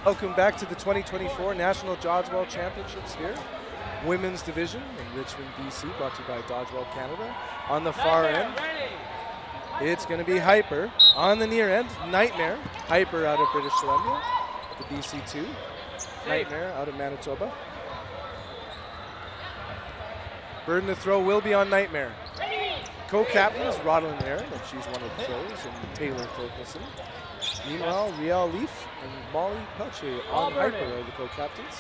Welcome back to the 2024 National Dodgeball Championships here. Women's division in Richmond, BC, brought to you by Dodgeball Canada. On the far end, it's going to be Hyper. On the near end, Nightmare. Hyper out of British Columbia, the BC2. Nightmare out of Manitoba. Burden to throw will be on Nightmare. Co-captain is Rodlin Aaron, and she's one of the throws, and Taylor Thorkelson. Meanwhile, Riel Leaf and Molly Pelche on Hyper are the co-captains.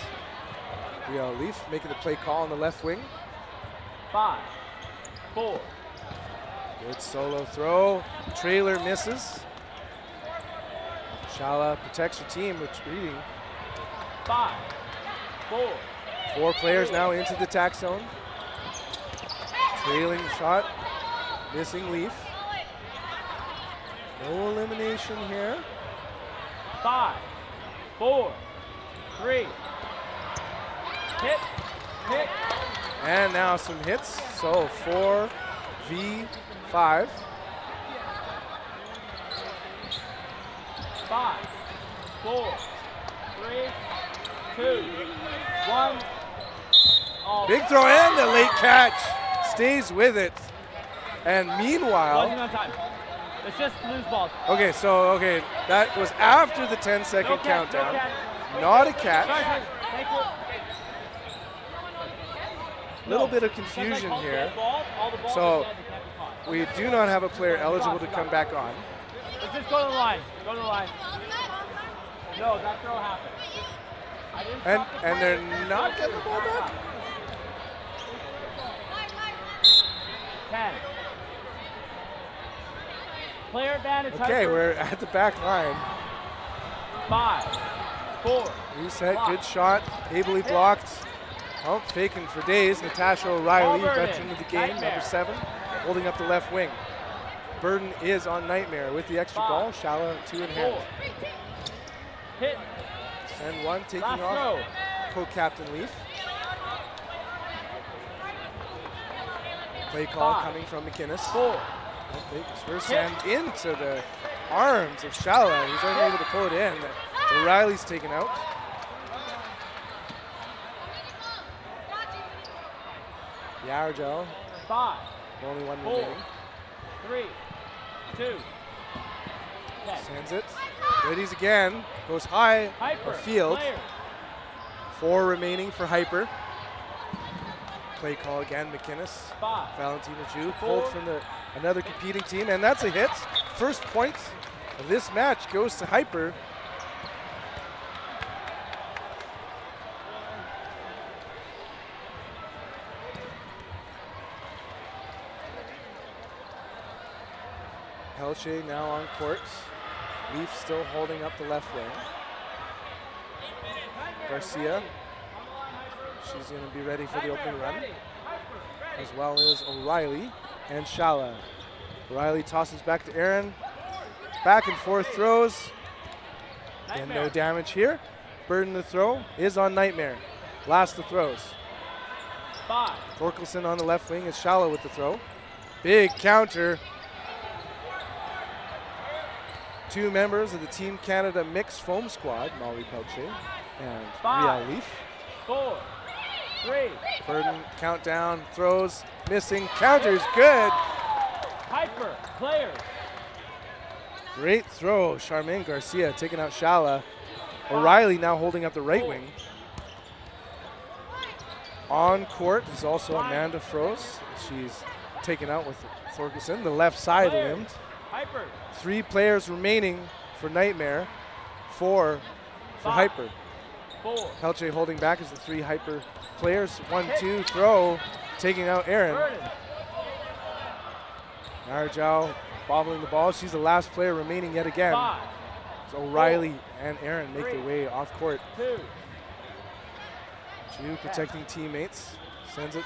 Riel Leaf making the play call on the left wing. 5, 4. Good solo throw. Trailer misses. Shala protects her team, retreating. 5, 4. 4 players now into the tack zone. Trailing shot, missing Leaf. No elimination here. 5, 4, 3. Hit, hit. And now some hits. So 4v5. 5, 4, 3, 2, 1. Big throw and the late catch. Stays with it. And meanwhile, Closing on time. It's just loose balls. Okay, so that was after the 10-second countdown. Not a catch. Thank you. Little bit of confusion here. So we do not have a player eligible to come back on. Let's just go to the line. Go to the line. No, that throw happened. And they're not getting the ball back? 10. Player advantage. Okay, we're at the back line. 5, 4. Reset, good shot, ably blocked. Oh, faking for days. Natasha O'Reilly, veteran of the game, number 7, holding up the left wing. Burden is on Nightmare with the extra ball. Shala 2 in hand. Hit. And 1 taking Last off co-captain Leaf. Play call coming from McInnes. 4. Takes first hand into the arms of Shala. He's unable to pull it in. O'Reilly's taken out. Yargel. 5. Only 1 4, remaining. 3, 2. Sends it. Readies again. Goes high Hyper. field. Player. 4 remaining for Hyper. Play call again, McInnes. 5. Valentina Ju pulled from another competing team, and that's a hit. First point of this match goes to Hyper. Pelche now on court. Leaf still holding up the left wing. Garcia. She's going to be ready for the opening run, as well as O'Reilly and Shala. O'Reilly tosses back to Aaron. Back and forth throws. And no damage here. Burden to throw is on Nightmare. Last of throws. 5. Thorkelson on the left wing is Shala with the throw. Big counter. 2 members of the Team Canada mixed foam squad, Molly Pelche and Riel Leaf. 4, 3. Burden, countdown, throws, missing, counters, good. Hyper, player. Great throw, Charmaine Garcia taking out Shala. O'Reilly now holding up the right wing. On court is also Amanda Froese. She's taken out with Thorkelson, the left side limbed. Hyper. 3 players remaining for Nightmare, 4 for Hyper. 4. Pelche holding back as the 3 Hyper players. 1, 2, throw, taking out Aaron. Narjao bobbling the ball. She's the last player remaining yet again. 5. So O'Reilly and Aaron make their way off court. 2. Ju protecting teammates. Sends it,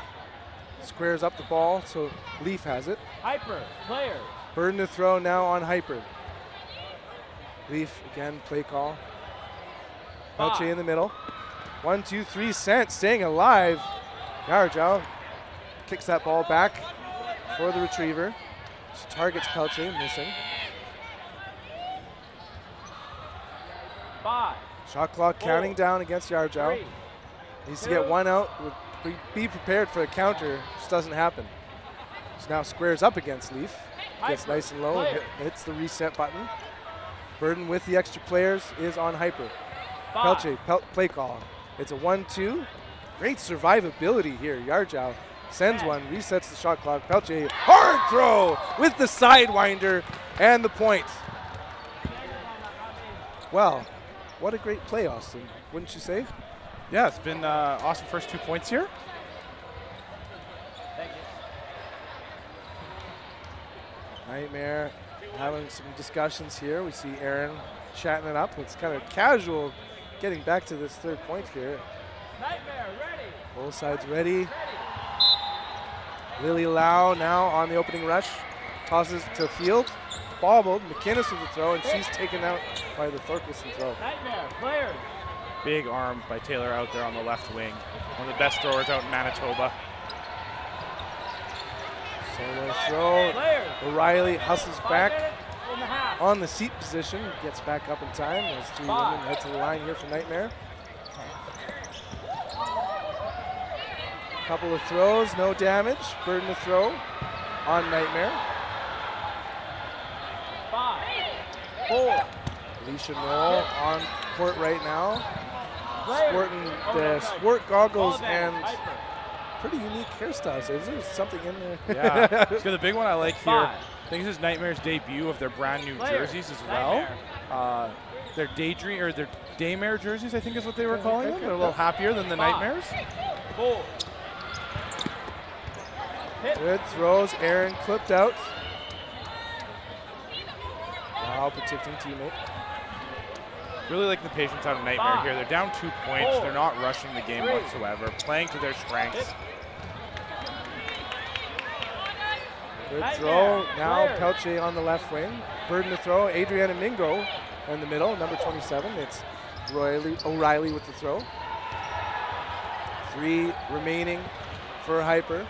squares up the ball, so Leaf has it. Hyper, player. Burden to throw now on Hyper. Leaf again, play call. Pelche in the middle. 1, 2, 3, staying alive. Yarjao kicks that ball back for the retriever. She targets Pelche, missing. 5. Shot clock counting down against Yarjow. 3. Needs to get one out. Be prepared for a counter. Just doesn't happen. So now squares up against Leaf. Gets nice and low. Hits the reset button. Burden with the extra players is on Hyper. Pelche, play call. It's a 1-2. Great survivability here. Yarjow sends one, resets the shot clock. Pelche, hard throw with the sidewinder and the point. Well, what a great play, Austin, wouldn't you say? Yeah, it's been awesome first 2 points here. Thank you. Nightmare having some discussions here. We see Aaron chatting it up. It's kind of casual getting back to this third point here. Nightmare, ready. Both sides ready. Lily Lau now on the opening rush. Tosses to field. Bobbled. McInnes with the throw, and she's taken out by the Thorkelson throw. Nightmare, players. Big arm by Taylor out there on the left wing. One of the best throwers out in Manitoba. Solo throw. Players. O'Reilly hustles 5 back minutes in the half. on the seat position. Gets back up in time. Those 3 women head to the line here for Nightmare. Couple of throws, no damage. Burden to throw on Nightmare. 5. 4. Alicia Knoll on court right now. Players. Sporting the sport goggles and pretty unique hairstyles. Is there something in there? Yeah. So the big one I like here, 5. I think this is Nightmare's debut of their brand new Players. jerseys as well. Nightmare. Their Daydream or their Daymare jerseys, I think is what they were calling them. They're a little happier than the 5. Nightmares. 4. Good throws. Aaron clipped out. Wow, protecting teammate. Really like the patience out of Nightmare 5. here. They're down 2 points. 4. They're not rushing the game 3. whatsoever. Playing to their strengths. Good Nightmare. throw. Now Players. Pelche on the left wing. Burden to throw. Adriana Mingo in the middle, number 27. It's O'Reilly with the throw. 3 remaining for Hyper.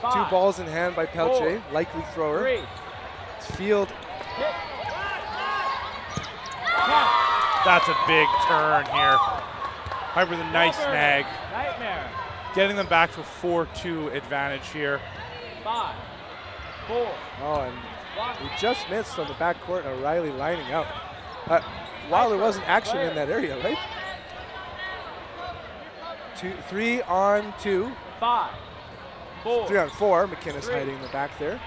2 5. balls in hand by Pelche, 4. likely thrower. 3. It's field. Hit. That's a big turn here. Hyper with a nice snag. Nightmare. Getting them back to a 4-2 advantage here. 5. 4. Oh, and we just missed on the backcourt. O'Reilly lining up. While there wasn't action in that area, right? 3 on 2. 5. 4. 3 on 4. McInnes hiding in the back there.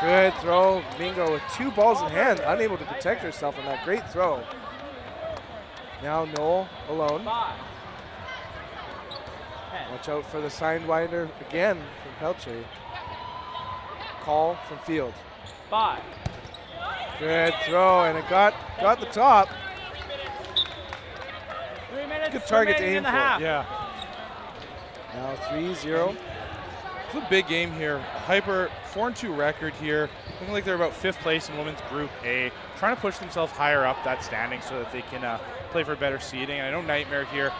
Good throw. Mingo with 2 balls in hand, unable to protect herself on that great throw. Now Knoll alone. 5. Watch out for the sidewinder again from Pelche. Call from field. 5. Good throw, and it got the top. 3 minutes. Good target to remaining aim in the for. half. Yeah. Now 3-0. It's a big game here. Hyper 4-2 record here. Looking like they're about 5th place in women's Group A. Trying to push themselves higher up that standing so that they can play for better seeding. And I know Nightmare here,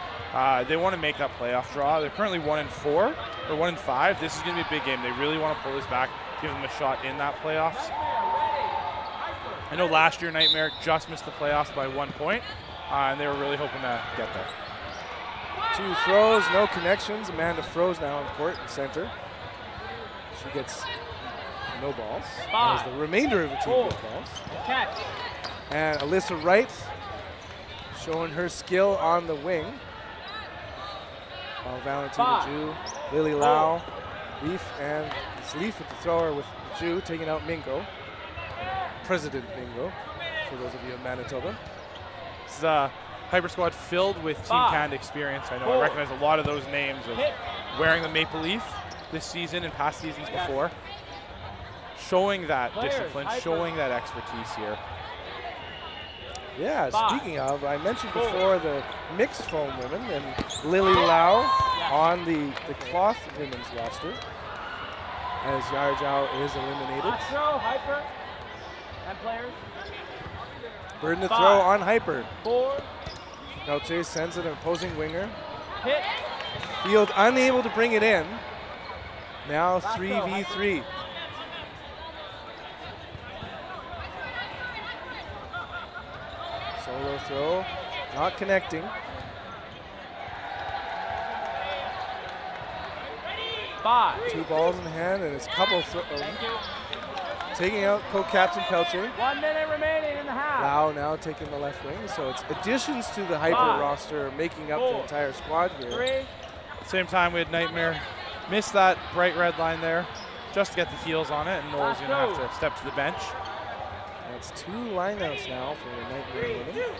they want to make that playoff draw. They're currently 1-4 or 1-5. This is going to be a big game. They really want to pull this back, give them a shot in that playoffs. I know last year Nightmare just missed the playoffs by 1 point, and they were really hoping to get there. 2 throws, no connections. Amanda Froze now on court in center. She gets no balls. As the remainder of the team gets balls. Catch. And Alyssa Wright showing her skill on the wing. While Valentina Ju, Lily Lau, Leaf, and it's Leaf with the thrower with Ju taking out Mingo. President Mingo, for those of you in Manitoba. This is a Hyper squad filled with Team Canada experience. I know I recognize a lot of those names of wearing the Maple Leaf this season and past seasons before. Showing that discipline, showing that expertise here. Yeah, speaking of, I mentioned before the mixed foam women and Lily Lau on the cloth women's roster as Yarjow is eliminated. Throw, Hyper, and players. Burden to throw on Hyper. 4. Pelche sends it an opposing winger. Hit. Field unable to bring it in. Now 3v3. Solo throw. Not connecting. Five. 2 balls in hand, and it's couple taking out co-captain Pelche. 1 minute remaining in the half. Lau now taking the left wing, so it's additions to the Hyper 5, roster making up the 4, entire squad here. 3. Same time, we had Nightmare miss that bright red line there just to get the heels on it, and Noel's going to have to step to the bench. That's 2 lineouts now for the Nightmare women.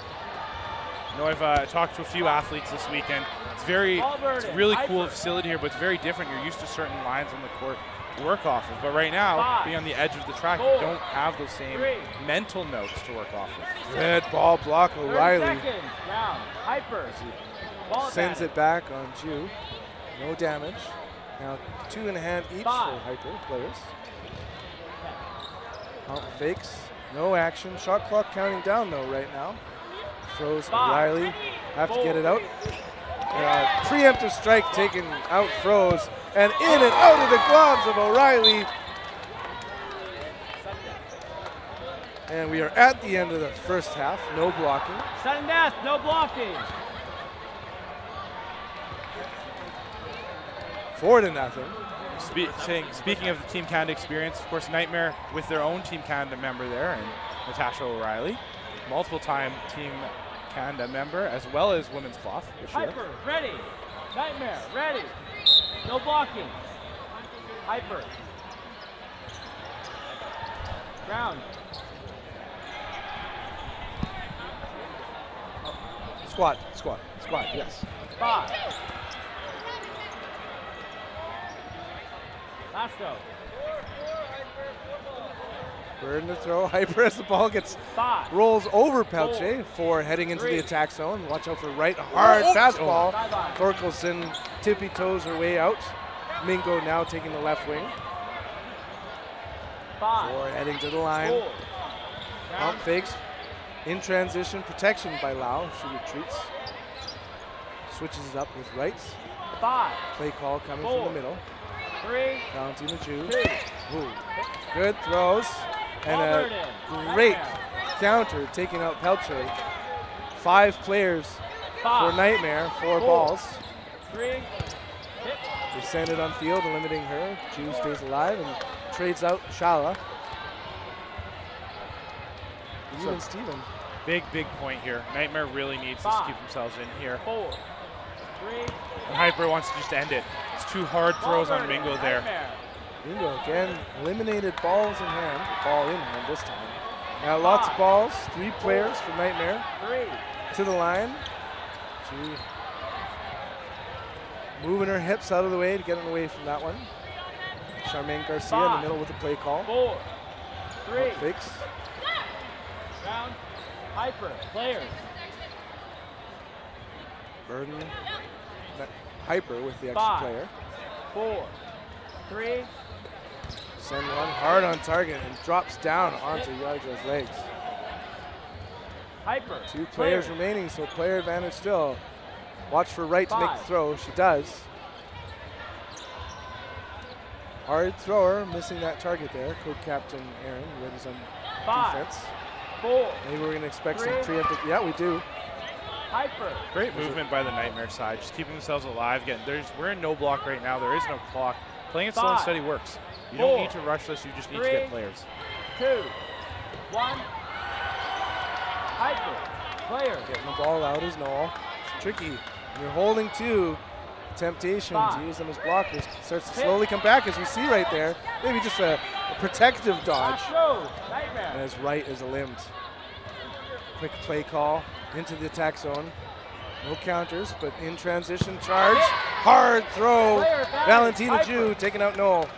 I know I've talked to a few athletes this weekend. It's a really cool facility here, but it's very different. You're used to certain lines on the court to work off of. But right now, being on the edge of the track, you don't have those same mental notes to work off of. Good ball block, O'Reilly. Hyper. Sends it back on Ju. No damage. Now 2 in hand each for Hyper players. Pump fakes. No action. Shot clock counting down though right now. Throws O'Reilly. Have to get it out. Preemptive strike taken out, throws, and in and out of the gloves of O'Reilly. And we are at the end of the first half. No blocking. Sudden death, no blocking. 4-0. Speaking of the Team Canada experience, of course, Nightmare with their own Team Canada member there, and Natasha O'Reilly, multiple-time Team Canada member, as well as women's cloth this year. Hyper, ready. Nightmare, ready. No blocking. Hyper. Ground. Squat, yes. 5. Last go. Burden to throw. Hyper as the ball rolls over Pelche for heading into 3, the attack zone. Watch out for right hard fastball. Thorkelson tippy toes her way out. Mingo now taking the left wing. 5. For heading to the line. 4. Pump fakes. In transition, protection by Lau. She retreats. Switches it up with rights. 5. Play call coming 4, from the middle. 3. Valentina Ju. 2. Ooh. Good throws. And a great counter taking out Pelche. 5 players for Nightmare, 4 balls. 3. Hit. They send it on field, eliminating her. Ju stays alive and trades out Shala. Even Steven. Big point here. Nightmare really needs to keep themselves in here. 4. 3. And Hyper wants to just end it. It's 2 hard throws on Mingo there. Mingo again eliminated balls in hand. Ball in hand this time. Now lots of balls. 3 players for Nightmare. 3. To the line. She moving her hips out of the way to get away from that one. Charmaine Garcia in the middle with the play call. 4. 3. Fakes. Round. Hyper. Players. Burden. Hyper with the extra 5. player. 4. 3. Send one hard on target and drops down onto Yardra's legs. Hyper. 2 players remaining, so player advantage still. Watch for right to make the throw. She does. Hard thrower, missing that target there. Co-captain Aaron, ready's on 5. defense. 4. Maybe we're going to expect 3. some preemptive. Yeah, we do. Hyper. Great movement by the Nightmare side, just keeping themselves alive. Again, we're in no block right now. There is no clock. Playing it slow and steady works. You don't need to rush this. You just need to get players. 2. 1. Hyper. Players. Getting the ball out is Noel. It's tricky. When you're holding 2, temptation to use them as blockers starts to slowly come back, as we see right there. Maybe just a protective dodge. And as right is limbed. Quick play call into the attack zone. No counters, but in transition charge. Hard throw. Valentina Ju taking out Noel.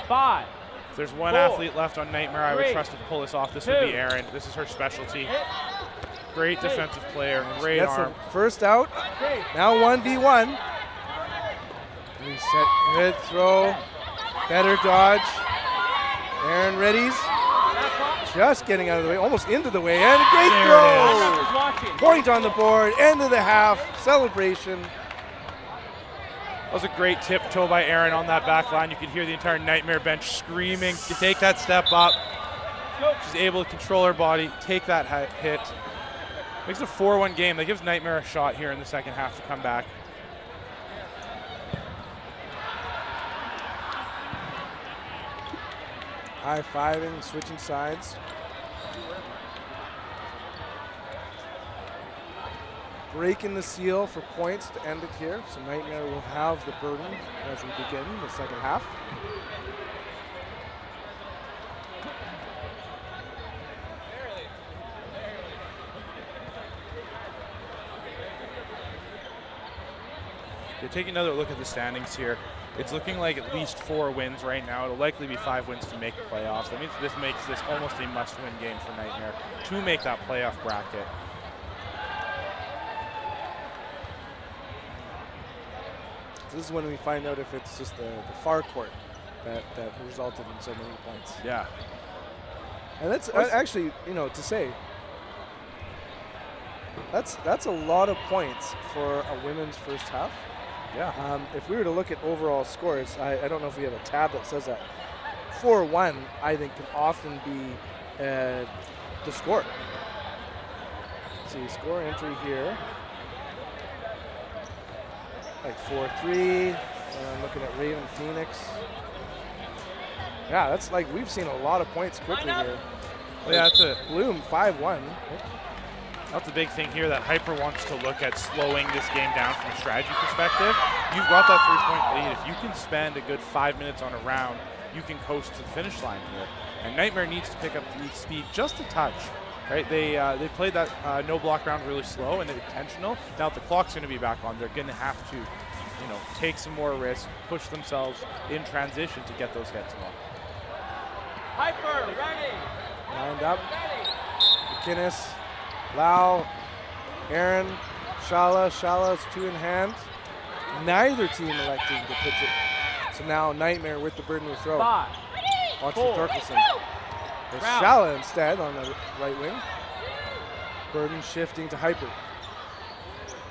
5. If there's one athlete left on Nightmare I would trust to pull this off, this would be Erin. This is her specialty. Great defensive player, great arm. First out. Now 1v1. Reset. Good throw. Better dodge. Erin readies. Just getting out of the way, almost into the way, and a great throw! Point on the board, end of the half, celebration. That was a great tiptoe by Erin on that back line. You could hear the entire Nightmare bench screaming to take that step up. She's able to control her body, take that hit. Makes it a 4-1 game. That gives Nightmare a shot here in the second half to come back. High-fiving, switching sides. Breaking the seal for points to end it here. So Nightmare will have the burden as we begin the second half. Take another look at the standings here. It's looking like at least 4 wins right now. It'll likely be 5 wins to make the playoffs. That means this makes this almost a must-win game for Nightmare to make that playoff bracket. This is when we find out if it's just the far court that resulted in so many points. Yeah. And that's actually, you know, to say, that's a lot of points for a women's first half. Yeah. If we were to look at overall scores, I don't know if we have a tab that says that. 4-1, I think, can often be the score. Let's see, score entry here. Like 4-3. Looking at Raven Phoenix. Yeah, that's like, we've seen a lot of points quickly here. Well, yeah, that's a Bloom 5-1. That's a big thing here that Hyper wants to look at slowing this game down from a strategy perspective. You've got that 3-point lead. If you can spend a good 5 minutes on a round, you can coast to the finish line here. And Nightmare needs to pick up the speed just a touch. Right? They played that no block round really slow and intentional. Now that the clock's going to be back on, they're going to have to, you know, take some more risks, push themselves in transition to get those hits on. Hyper, ready. Lined up. McInnes, Lau, Aaron, Shala. Shala's 2 in hand. Neither team electing to pitch it. So now Nightmare with the burden of throw. 5, Watch 4, for Torkelson. There's Shala instead on the right wing. Burden shifting to Hyper.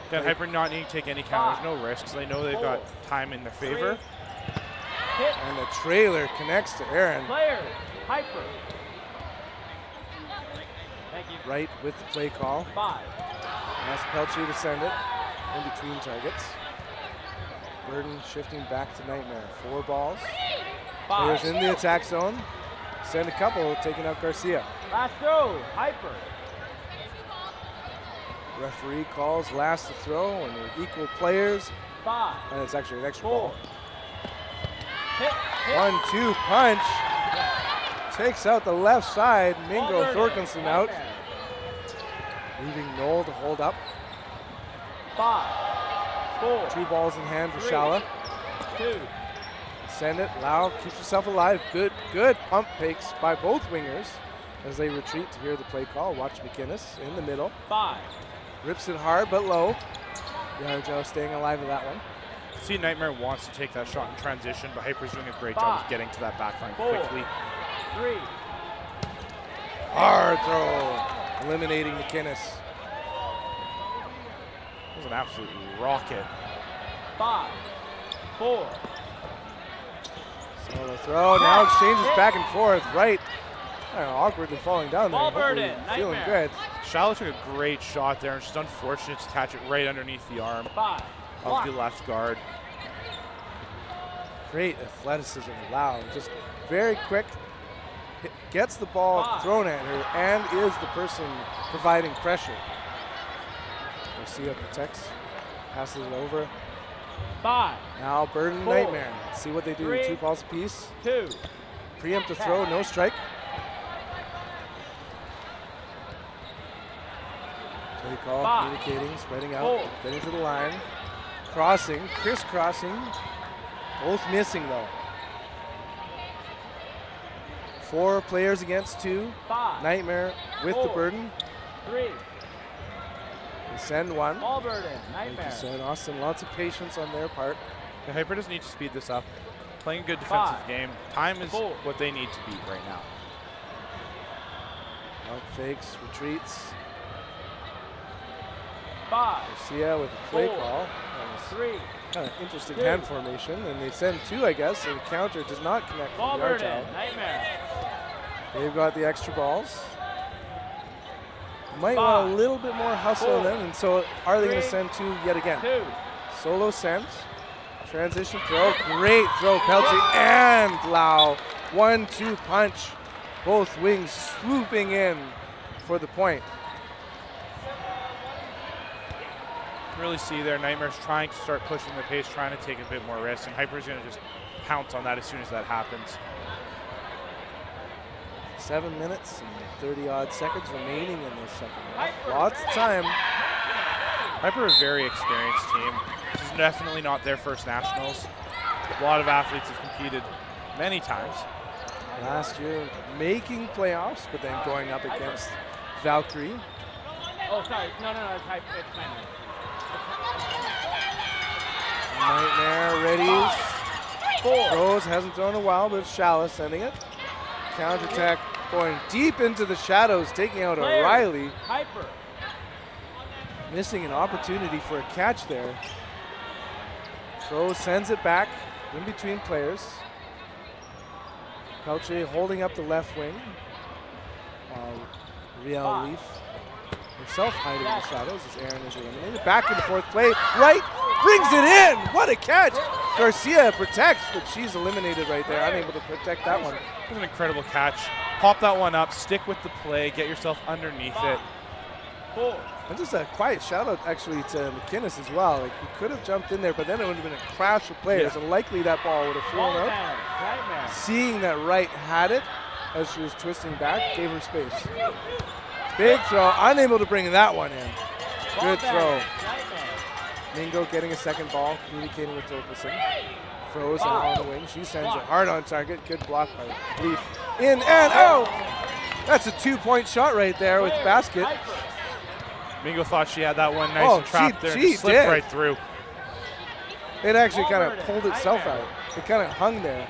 Again, Hyper not needing to take any counters, no risks. They know they've got time in their favor. And the trailer connects to Aaron. Player, Hyper. Thank you. Right with the play call. 5. Ask Pelcher to send it in between targets. Burden shifting back to Nightmare. 4 balls. 5. Players in the attack zone. Send a couple, taking out Garcia. Last throw, Hyper. Referee calls last to throw, and they're equal players. 5. And it's actually an extra 4. ball. Hit. 1-2 punch. Takes out the left side. Mingo Thorkinson out. Leaving Knoll to hold up. 5, 4. 2 balls in hand for 3, Shala. 2. Send it. Lau keeps herself alive. Good pump fakes by both wingers as they retreat to hear the play call. Watch McInnes in the middle. 5. Rips it hard but low. Yarjo staying alive with that one. See, Nightmare wants to take that shot in transition, but Hyper's doing a great job of getting to that back line 4, quickly. 3. Hard throw. Eliminating McInnes. It was an absolute rocket. 5, 4. Solo throw. Now exchanges back and forth. Right. I don't know, awkwardly falling down there. Ball Hopefully burden, feeling Nightmare. good. Shala took a great shot there, and she's unfortunate to catch it right underneath the arm 5. of the left guard. Great athleticism. Lau. Just very quick. Gets the ball thrown at her and is the person providing pressure. Garcia protects. Passes it over. 5. Now Burden 4. Nightmare. Let's see what they do. 3. 2 balls apiece. 2. Preempt the throw. No strike. Play call. 5. Communicating. Spreading out. 4. Getting to the line. Crossing. Crisscrossing. Both missing though. 4 players against 2. 5. Nightmare with the 4. burden. 3. They send 1. Ball burden, Like you Nightmare. said, Austin, lots of patience on their part. The Hyper does need to speed this up. Playing a good defensive 5. game. Time is 4. what they need to beat right now. Pump fakes, retreats. 5. Garcia with a play 4. call. 3. Kind of interesting 2. hand formation, and they send 2, I guess, and the counter does not connect Ball from the burden, Yarchow. Nightmare. They've got the extra balls. Might want a little bit more hustle then, and so are they going to send two yet again? Solo send. Transition throw. Great throw, Pelche and Lau. 1-2 punch. Both wings swooping in for the point. Really see there, Nightmare's trying to start pushing the pace, trying to take a bit more risk, and Hyper's going to just pounce on that as soon as that happens. 7 minutes and 30-odd seconds remaining in this second half. Lots of time. Hyper, a very experienced team. This is definitely not their first nationals. A lot of athletes have competed many times. Last year, making playoffs, but then going up against Valkyrie. Oh, sorry. No, it's Hyper. It's Nightmare readies. Throws, hasn't thrown a while, but Shala sending it. Counterattack going deep into the shadows, taking out O'Reilly. Hyper. Missing an opportunity for a catch there. Throw sends it back in between players. Pelche holding up the left wing. Riel Leaf himself hiding in the shadows as Aaron is eliminated. Back in the fourth play, right, brings it in. What a catch. Garcia protects, but she's eliminated right there, unable to protect that one. It was an incredible catch. Pop that one up, stick with the play, get yourself underneath it. And just a quiet shout out actually to McInnes as well. Like, he could have jumped in there, but then it would have been a crash of players, and likely that ball would have flown out. Seeing that Wright had it as she was twisting back, gave her space. Big throw, unable to bring that one in. Good throw. Mingo getting a second ball, communicating with Torkelson. Throws out on the wing. She sends it hard on target. Good block by Leaf. In and out. That's a 2-point shot right there with the basket. Mingo thought she had that one nice and trapped there. She slipped did. right through. It actually kind of pulled itself out. It kind of hung there.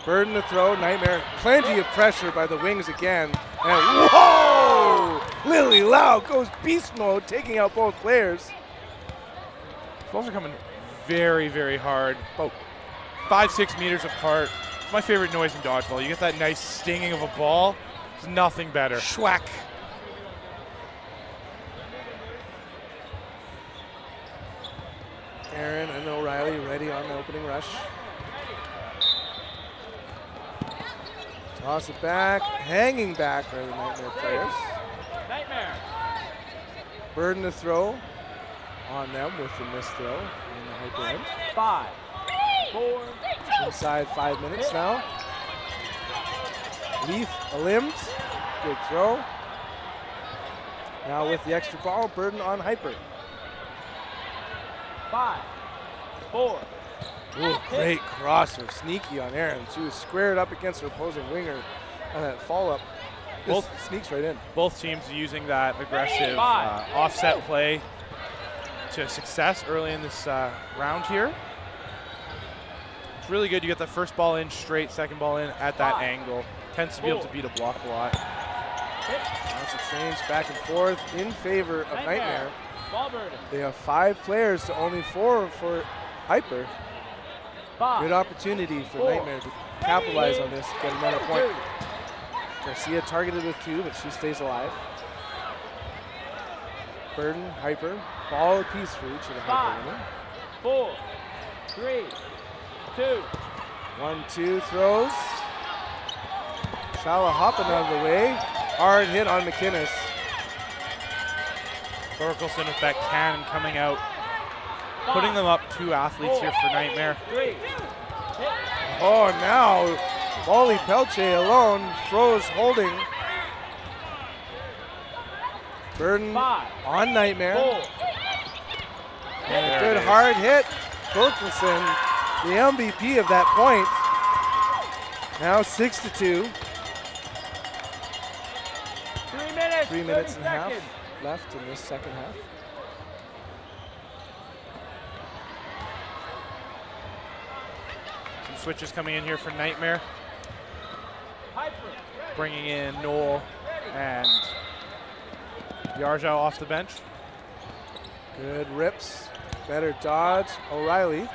Burden to throw, Nightmare. Plenty of pressure by the wings again. And whoa! Lily Lau goes beast mode, taking out both players. Balls are coming very, very hard. About 5-6 meters apart. It's my favorite noise in dodgeball. You get that nice stinging of a ball. There's nothing better. Schwack. Aaron and O'Reilly ready on the opening rush. Toss it back, hanging back are the Nightmare players. Burden to throw on them with the missed throw in the hyper end. 5, 4. Inside 5 minutes now. Leaf limbed, good throw. Now with the extra ball, Burden on hyper. 5, 4. Ooh, great crosser, sneaky on Aaron. She was squared up against her opposing winger, and that follow-up just sneaks right in. Both teams using that aggressive offset play to success early in this round here. It's really good. You get the first ball in straight, second ball in at that angle. Tends to be able to beat a block a lot. That's a change back and forth in favor of Nightmare. Burden. They have 5 players to only 4 for Hyper. Good opportunity for Nightmare to capitalize on this, get another point. Garcia targeted with 2, but she stays alive. Burden, Hyper, ball apiece for each of the Hyper women. 4, 3, 2. 1-2 throws. Shala hopping out of the way. Hard hit on McInnes. Torkelson with that cannon coming out. Putting them up 2 athletes here for Nightmare. 3. Oh, now Molly Pelche alone. Throws holding. Burden on Nightmare. 4. And a good hard hit. Torkelson, the MVP of that point. Now 6-2. 3 minutes. 3 minutes and a 30 seconds. half left in this second half. Some switches coming in here for Nightmare. Bringing in Noel and Yarjao off the bench. Good rips. Better dodge. O'Reilly.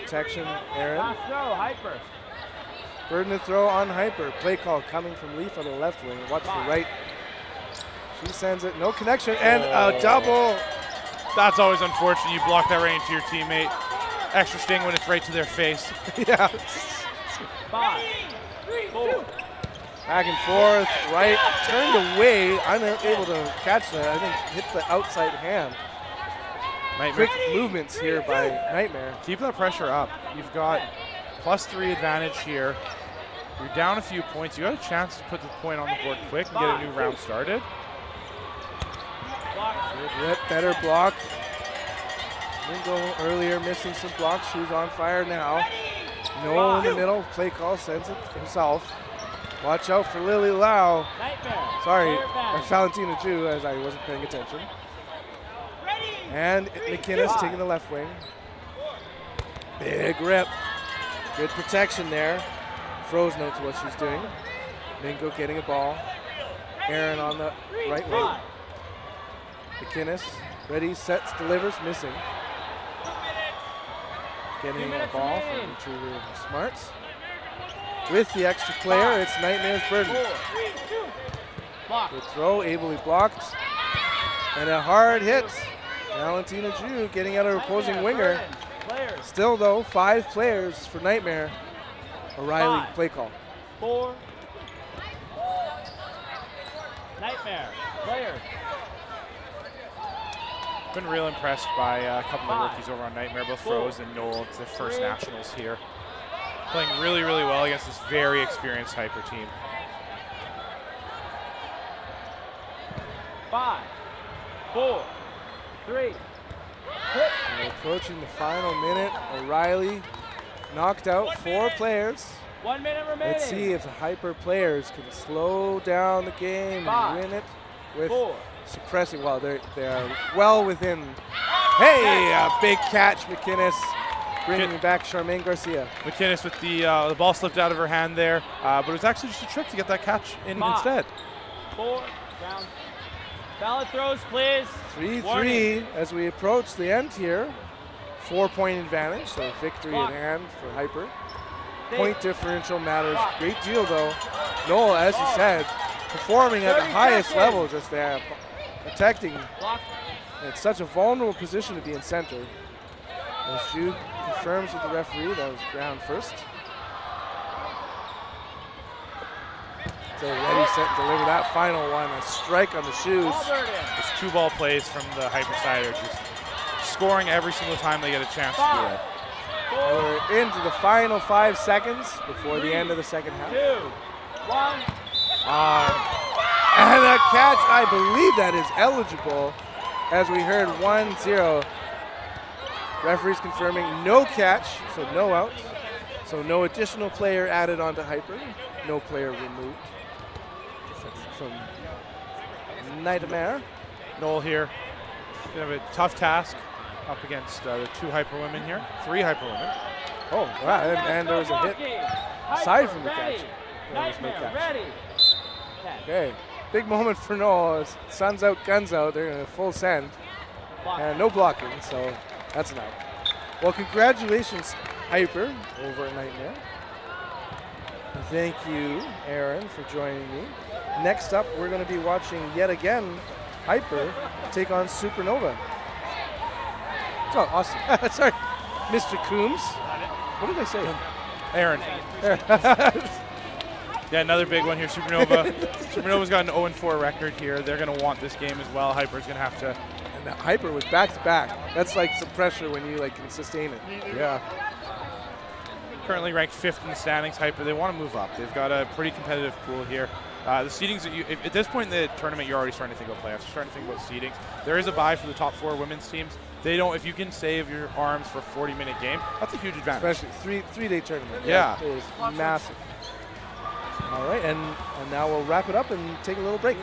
Protection, Aaron. Last throw, Hyper. Burden to throw on Hyper. Play call coming from Leaf on the left wing. Watch the right. She sends it. No connection. And a double. That's always unfortunate. You block that right into your teammate. Extra sting when it's right to their face. Yeah. 5, 4. Back and forth. Right. Turned away. Unable to catch that. I think hit the outside hand. Nightmare. Quick movements here by Nightmare. Keep that pressure up. You've got +3 advantage here. You're down a few points. You got a chance to put the point on the board quick and get a new round started. Good, better block. Didn't go earlier, missing some blocks. She's on fire now. No in the middle. Play call sends it himself. Watch out for Lily Lau. Sorry, Valentina Ju, as I wasn't paying attention. And McInnes taking the left wing. Big rip. Good protection there. Froze knows what she's doing. Mingo getting a ball. Aaron on the right wing. McInnes ready, sets, delivers, missing. Getting a ball from retriever Smarts. With the extra player, it's Nightmare's burden. Good throw, ably blocked. And a hard hit. Valentina Ju getting out of her opposing winger. Still though, 5 players for Nightmare. O'Reilly play call. 4. Nightmare, player. Been real impressed by a couple of rookies over on Nightmare, both Froze and Noel. It's their first nationals here. Playing really, really well against this very experienced Hyper team. 5, 4, 3. We're approaching the final minute. O'Reilly knocked out 4 players. 1 minute remaining. Let's see if the Hyper players can slow down the game and win it with suppressing. Well, they are well within. Hey, a big catch, McInnes, bringing back Charmaine Garcia. McInnes with the ball slipped out of her hand there, but it was actually just a trick to get that catch in instead. 4, down. Ballot throws, please. 3-3 as we approach the end here. 4-point advantage, so victory in hand for Hyper. Point differential matters a great deal though. Noel, as you said, performing at the highest level just there, protecting. It's such a vulnerable position to be in center. As Jude confirms with the referee, that was ground first. So ready, set, and deliver that final one. A strike on the shoes. Just 2 ball plays from the Hyper side are just scoring every single time they get a chance to do it. We're into the final 5 seconds before the end of the second half. 2, 1. And a catch, I believe that is eligible, as we heard 1-0. Referees confirming no catch, so no out. So no additional player added onto Hyper, no player removed from Nightmare. Noel here, gonna have a tough task up against the 2 Hyper women here, 3 Hyper women. Oh, wow, and there was a hit aside from the catch. There was no catch. Okay, big moment for Noel. Sun's out, guns out. They're going to full send. And no blocking, so that's an out. Well, congratulations, Hyper, over at Nightmare. Thank you, Aaron, for joining me. Next up, we're going to be watching yet again Hyper take on Supernova. Oh, awesome. Sorry, Mr. Coombs. What did I say? Aaron. Yeah, another big one here, Supernova. Supernova's got an 0-4 record here. They're going to want this game as well. Hyper's going to have to. And the Hyper was back-to-back. That's like some pressure when you can sustain it. Yeah. Currently ranked 5th in the standings, Hyper. They want to move up. They've got a pretty competitive pool here. The seedings, at this point in the tournament, you're already starting to think about playoffs. You're starting to think about seedings. There is a bye for the top 4 women's teams. They don't. If you can save your arms for a 40-minute game, that's a huge advantage. Especially three-day tournament. Yeah. It is massive. All right, and now we'll wrap it up and take a little break.